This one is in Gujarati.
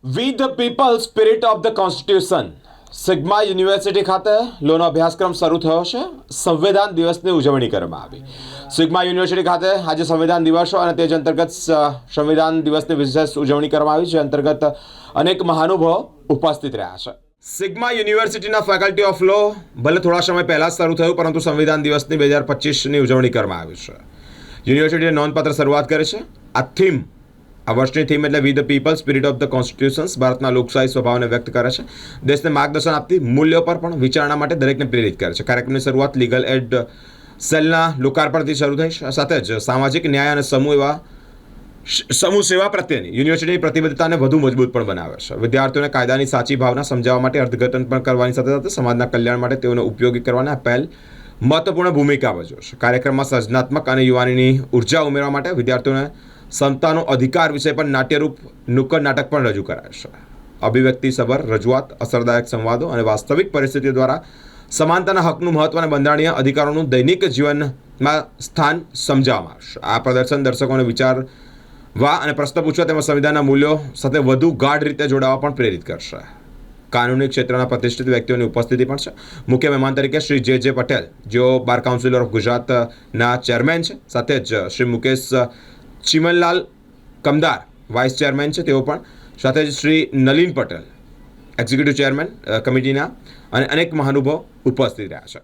V the people spirit of the constitution sigma university ખાતે લોનો અભ્યાસક્રમ શરૂ થયો છે. સંવિધાન દિવસની ઉજવણી કરવામાં આવી. સિગ્મા યુનિવર્સિટી ખાતે આજે સંવિધાન દિવસ અને તે જ અંતર્ગત સંવિધાન દિવસની વિશેષ ઉજવણી કરવામાં આવી, જે અંતર્ગત અનેક મહાનુભાવો ઉપસ્થિત રહ્યા છે. સિગ્મા યુનિવર્સિટીના ફેકલ્ટી ઓફ લો ભલે થોડા સમય પહેલાં શરૂ થયું, પરંતુ સંવિધાન દિવસની 2025ની ઉજવણી કરવામાં આવી છે. યુનિવર્સિટીએ નોંધપાત્ર શરૂઆત કરી છે. આ વર્ષની થીમ એટલે we the people spirit of the constitutions ભારતના લોકશાહી સ્વભાવને વ્યક્ત કરે છે. દેશને માર્ગદર્શન આપતી મૂલ્યો પર પણ વિચારણા માટે દરેકને પ્રેરિત કરે છે. કાર્યક્રમની શરૂઆત લીગલ એડ સેલના લોકાર્પણથી શરૂ થઈ. સાથે જ સામાજિક ન્યાય અને સમૂહ સેવા પ્રત્યેની યુનિવર્સિટીની પ્રતિબદ્ધતાને વધુ મજબૂત પણ બનાવે છે. વિદ્યાર્થીઓને કાયદાની સાચી ભાવના સમજાવવા માટે અર્થઘટન પણ કરવાની સાથે સાથે સમાજના કલ્યાણ માટે તેઓને ઉપયોગી કરવાના પહેલ મહત્વપૂર્ણ ભૂમિકા ભજવે છે. કાર્યક્રમમાં સર્જનાત્મક અને યુવાનીની ઉર્જા ઉમેરવા માટે વિદ્યાર્થીઓને સમતાનો અધિકાર વિષય પર નાટ્યરૂપ નુક્કડ નાટક પણ રજૂ કરાય છે. અભિવ્યક્તિસભર રજૂઆત, અસરદાયક સંવાદો અને વાસ્તવિક પરિસ્થિતિઓ દ્વારા સમાનતાના હકનું મહત્વ અને બંધારણીય અધિકારોનું દૈનિક જીવનમાં સ્થાન સમજાવવામાં આવશે. આ પ્રદર્શન દર્શકોને વિચારવા અને પ્રશ્ન પૂછવા તેમજ સંવિધાનના મૂલ્યો સાથે વધુ ગાઢ રીતે જોડાવા પણ પ્રેરિત કરશે. કાનૂની ક્ષેત્રના પ્રતિષ્ઠિત વ્યક્તિઓની ઉપસ્થિતિ પણ છે. મુખ્ય મહેમાન તરીકે શ્રી જે પટેલ, જેઓ બાર કાઉન્સિલ ઓફ ગુજરાતના ચેરમેન છે. સાથે જ શ્રી મુકેશ ચિમનલાલ કમદાર વાઇસ ચેરમેન છે, તેઓ પણ. સાથે જ શ્રી નલિન પટેલ એક્ઝિક્યુટિવ ચેરમેન કમિટીના અને અનેક મહાનુભાવો ઉપસ્થિત રહ્યા છે.